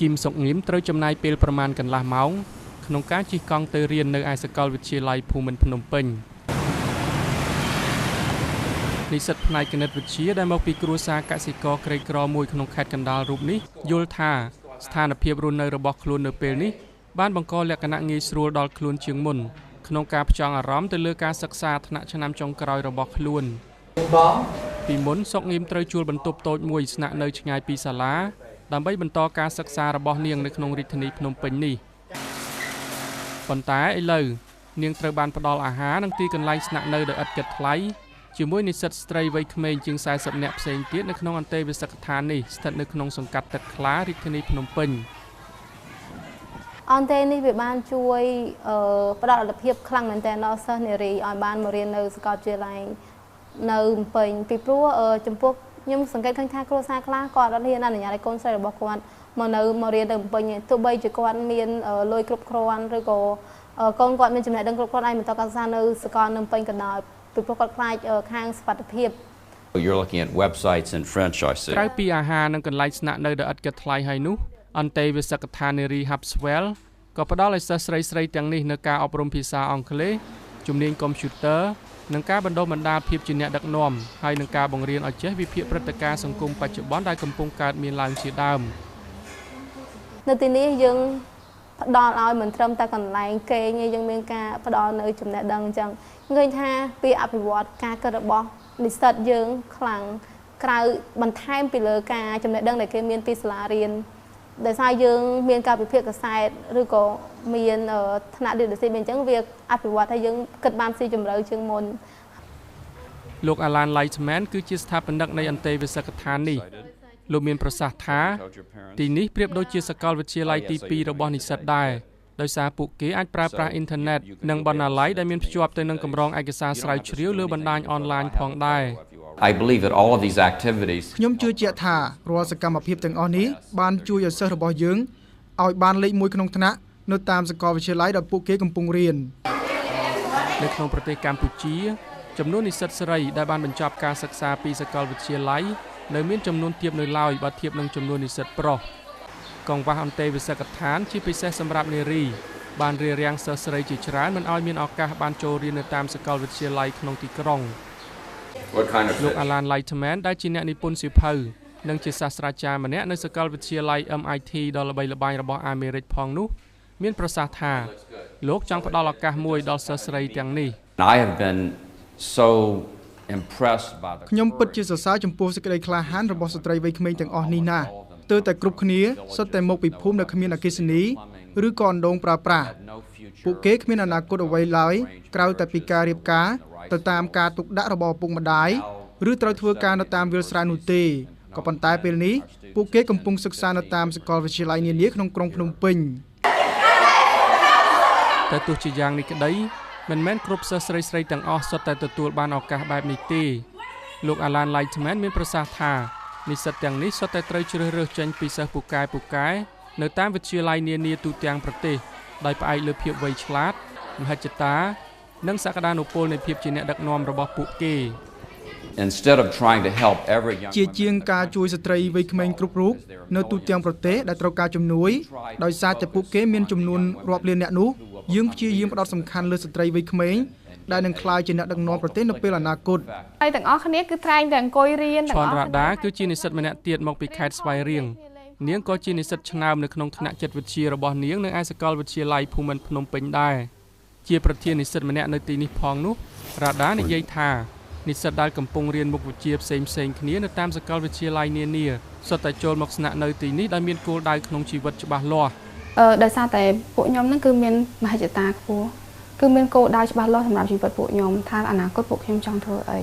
គីមសុកងៀមត្រូវចំណាយពេលប្រមាណកន្លះម៉ោងក្នុងការជិះកង់ទៅរៀននៅឯសាកលវិទ្យាល័យភូមិន្ទភ្នំពេញនិស្សិតផ្នែកគណិតវិទ្យាដែលមកពីគ្រួសារកសិករក្រីក្រមួយក្នុងខេត្តកណ្ដាលរូបនេះយល់ថាស្ថានភាពរស់នៅរបស់ខ្លួននៅពេលនេះបានបង្កលក្ខណៈងាយស្រួលដល់ខ្លួនជាងមុនក្នុងការផ្ចង់អារម្មណ៍ទៅលើការសិក្សាថ្នាក់ឆ្នាំចុងក្រោយរបស់ខ្លួនពីមុនសុកងៀមត្រូវជួលបន្ទប់តូចមួយស្នាក់នៅឆ្ងាយពីសាលាដើម្បីបន្តការសិក្សារបស់នាងនៅក្នុងរាជធានីភ្នំពេញនេះប៉ុន្តែឥឡូវនាងត្រូវបានផ្ដល់អាហារនិងទីកន្លែងស្នាក់នៅដោយឥតគិតថ្លៃជាមួយនិស្សិតស្ត្រីវ័យក្មេងជាង40នាក់ផ្សេងទៀតនៅក្នុងអន្តេវាសិកដ្ឋាននេះស្ថិតនៅក្នុងសង្កាត់ទឹកខ្លារាជធានីភ្នំពេញអន្តេនេះវាបានជួយផ្ដល់លទ្ធភាពខ្លាំងមែនទែនដល់សិស្សនារីឲ្យបានមករៀននៅសាកលវិទ្យាល័យនៅភ្នំពេញពីព្រោះចំពោះខ្ញុំសង្កេតឃើញថាគ្រួសារខ្លះគាត់អត់ហ៊ានអនុញ្ញាតឲ្យកូនស្រីរបស់គាត់មករៀននៅភ្នំពេញទោះបីជាគាត់មានលុយគ្រប់គ្រាន់ឬក៏កូនគាត់មានចំណេះដឹងគ្រប់គ្រាន់ឲ្យបន្តការសិក្សានៅសាកលនៅភ្នំពេញក៏ដោយពីព្រោះគាត់ខ្លាចខាងសុខភាព You're looking at websites in French I see ក្រៅពីអាហារនិងកន្លែងស្នាក់នៅដែលឥតគិតថ្លៃហើយនោះអន្តេវាសិកដ្ឋាននារី Hubswell ក៏ផ្ដល់ឲ្យសិស្សស្រីៗទាំងនេះនៅការអប់រំភាសាអង់គ្លេសជំនាញកុំព្យូទ័រនិងការបណ្ដុះបណ្ដាលភាពជាអ្នកដឹកនាំហើយនឹងការបង្រៀនឲ្យចេះវិភាគព្រឹត្តិការណ៍សង្គមបច្ចុប្បន្នដែលកំពុងកើតមានឡើងជាដើមនៅទីនេះយើងផ្ដល់ឲ្យមិនត្រឹមតែកន្លែងគេងទេយើងមានការផ្ដល់នៅចំណេះដឹងអញ្ចឹងឃើញថាពីអភិវឌ្ឍការគិតរបស់និស្សិតយើងខ្លាំងក្រៅបន្ថែមពីលើការចំណេះដឹងដែលគេមានពីសាលារៀនដោយសារយើងមានការវិភាគកាសែតឬក៏មានថ្នាក់ leadership អញ្ចឹងវាអភិវឌ្ឍឲ្យយើងគិតបានស៊ីជម្រៅជាងមុនលោក Alan Lightman គឺជាស្ថាបនិកនៃអន្តេវាសិកដ្ឋាននេះលោកមានប្រសាសន៍ថាទីនេះប្រៀបដូចជាសាកលវិទ្យាល័យទី2របស់និស្សិតដែរដោយសារពួកគេអាចប្រើប្រាស់អ៊ីនធឺណិតនិងបណ្ណាល័យដែលមានភ្ជាប់ទៅនឹងកម្រងឯកសារស្រាវជ្រាវលើបណ្ដាញអនឡាញផងដែរ I believe that all of these activities ខ្ញុំជឿជាក់ថារាល់សកម្មភាពទាំងអស់នេះបានជួយឲ្យសិស្សរបស់យើងឲ្យបានលេខ1ក្នុងថ្នាក់នៅតាមសាកលវិទ្យាល័យដែលពួកគេកំពុងរៀននៅក្នុងប្រទេសកម្ពុជាចំនួននិស្សិតស្រីដែលបានបញ្ចប់ការសិក្សាពីសាកលវិទ្យាល័យនៅមានចំនួនទាបនៅឡើយបើធៀបនឹងចំនួននិស្សិតប្រុសកង្វះអន្តេវាសិកដ្ឋានជាពិសេសសម្រាប់នារីបានរារាំងសិស្សស្រីជាច្រើនមិនឲ្យមានឱកាសបានចូលរៀននៅតាមសាកលវិទ្យាល័យក្នុងទីក្រុងលោក Alan Lightman ដែលជាអ្នកនិពន្ធសៀវភៅនិងជាសាស្ត្រាចារ្យម្នាក់នៅសាកលវិទ្យាល័យ MIT ដ៏ល្បីល្បាញរបស់អាមេរិកផងនោះមានប្រសាសន៍ថាលោកចង់ផ្ដល់ឱកាសមួយដល់សិស្សស្រីទាំងនេះ I have been so impressed by the ខ្ញុំពិតជាសរសើរចំពោះសេចក្តីក្លាហានរបស់ស្ត្រីវ័យក្មេងទាំងអស់នេះណាស់ទើបតែគ្រប់គ្នាសុទ្ធតែមកពីភូមិដែលគ្មានអគ្គិសនីឬក៏អណ្ដូងប្រើប្រាស់ពួកគេគ្មានអនាគតអ្វីឡើយក្រៅតែពីការរៀបការទៅតាមការទុកដាក់របស់ឪពុកម្ដាយឬត្រូវធ្វើការនៅតាមវាលស្រែនោះទេក៏ប៉ុន្តែពេលនេះពួកគេកំពុងសិក្សានៅតាមសាកលវិទ្យាល័យនានាក្នុងក្រុងភ្នំពេញតែទោះជាយ៉ាងនេះក្តីមិនមែនគ្រប់សិស្សស្រីៗទាំងអស់សុទ្ធតែទទួលបានឱកាសបែបនេះទេលោក Alan Lightman មានប្រសាសន៍ថានិស្សិតទាំងនេះសុទ្ធតែត្រូវជ្រើសរើសចេញពីសិស្សពូកែនៅតាមវិទ្យាល័យនានាទូទាំងប្រទេសដោយផ្អែកលើភាពវៃឆ្លាតមហិច្ឆតានិងសក្តានុពលនៃភាពជាអ្នកដឹកនាំរបស់ពួកគេ Instead of trying to help every young ជាងការជួយស្ត្រីវ័យក្មេងគ្រប់រូបនៅទូទាំងប្រទេសដែលត្រូវការជំនួយដោយសារតែពួកគេមានចំនួនរាប់លានអ្នកនោះយើងព្យាយាមផ្ដោតសំខាន់លើស្ត្រីវ័យក្មេងដែលនឹងក្លាយជាអ្នកដឹកនាំប្រទេសនៅពេលអនាគតហើយទាំងអស់គ្នាគឺត្រែងតែអង្គុយរៀនទាំងអស់រ៉ាដាគឺជានិស្សិតម្នាក់ទៀតមកពីខេត្តស្វាយរៀងនាងក៏ជានិស្សិតឆ្នើមនៅក្នុងថ្នាក់ចិត្តវិទ្យារបស់នាងនៅឯសាកលវិទ្យាល័យភូមិន្ទភ្នំពេញដែរជាប្រធាននិស្សិតម្នាក់នៅទីនេះផងនោះរ៉ាដានិយាយថានិស្សិតដែលកំពុងរៀនមុខវិជ្ជាផ្សេងគ្នានៅតាមសាកលវិទ្យាល័យនានាសុទ្ធតែចូលមកស្នាក់នៅទីនេះដោយមានគោលដៅក្នុងជីវិតច្បាស់លាស់ដោយសារតែពួកខ្ញុំហ្នឹងគឺមានមហិច្ឆតាខ្ពស់គឺមានគោលដៅច្បាស់លាស់សម្រាប់ជីវិតពួកខ្ញុំថាអនាគតពួកខ្ញុំចង់ធ្វើអី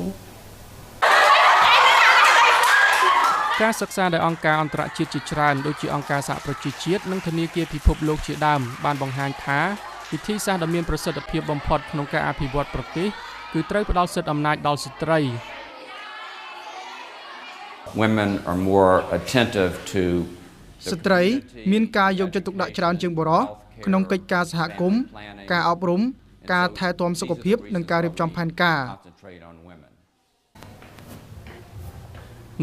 ការសិក្សាដោយអង្គការអន្តរជាតិជាច្រើនដូចជាអង្គការសហប្រជាជាតិនិងធនាគារពិភពលោកជាដើមបានបង្ហាញថាវិធីសាស្ត្រដ៏មានប្រសិទ្ធភាពបំផុតក្នុងការអភិវឌ្ឍប្រទេសគឺត្រូវផ្ដល់សិទ្ធិអំណាចដល់ស្ត្រី Women are more attentive to ស្ត្រីមានការយកចិត្តទុកដាក់ច្រើនជាងបុរសក្នុងកិច្ចការសហគមន៍ការអប់រំការថែទាំសុខភាពនិងការរៀបចំផែនការ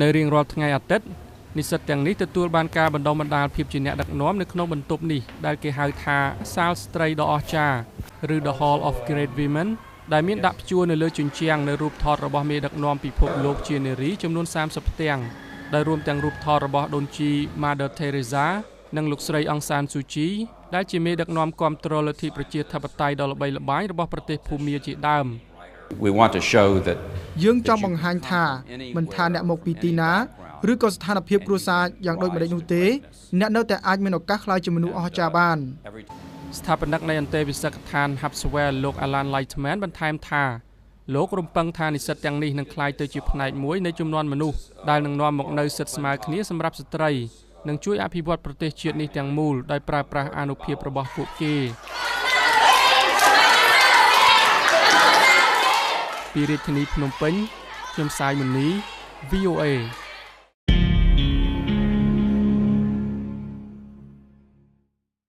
នៅរៀងរាល់ថ្ងៃអាទិត្យ និស្សិតទាំងនេះទទួលបានការបណ្ដុះបណ្ដាលភាពជាអ្នកដឹកនាំនៅក្នុងបន្ទប់នេះដែលគេហៅថាសាលស្ត្រីដ៏អស្ចារ្យឬ The Hall of Great Women ដែលមានដាក់ព្យួរនៅលើជញ្ជាំងនៅរូបថតរបស់មេដឹកនាំពិភពលោកជានារីចំនួន30ផ្ទាំងដែលរួមទាំងរូបថតរបស់ដូនជី Mother Teresa និងលោកស្រីអង្សានស៊ូជីដែលជាមេដឹកនាំគាំទ្រលទ្ធិប្រជាធិបតេយ្យដ៏ល្បីល្បាញរបស់ប្រទេសភូមាជាដើម We want to show that យើងចង់បង្ហាញថាមិនថាអ្នកមកពីទីណាឬក៏ស្ថានភាពគ្រួសារយ៉ាងដូចម្តេចនោះទេអ្នកនៅតែអាចមានឱកាសក្លាយជាមនុស្សអស្ចារ្យបាន ស្ថាបនិកនៃអន្តេវាសិកដ្ឋាន Hubswell លោក Alan Lightman បន្ថែមថាលោករំពឹងថានិស្សិតទាំងនេះនឹងក្លាយទៅជាផ្នែកមួយនៃចំនួនមនុស្សដែលនឹងនាំមកនូវសិទ្ធិស្មើគ្នាសម្រាប់ស្ត្រីនិងជួយអភិវឌ្ឍប្រទេសជាតិនេះទាំងមូលដោយប្រើប្រាស់អានុភាពរបស់ពួកគេពីរាជធានីភ្នំពេញខ្ញុំសាយមុនី VOA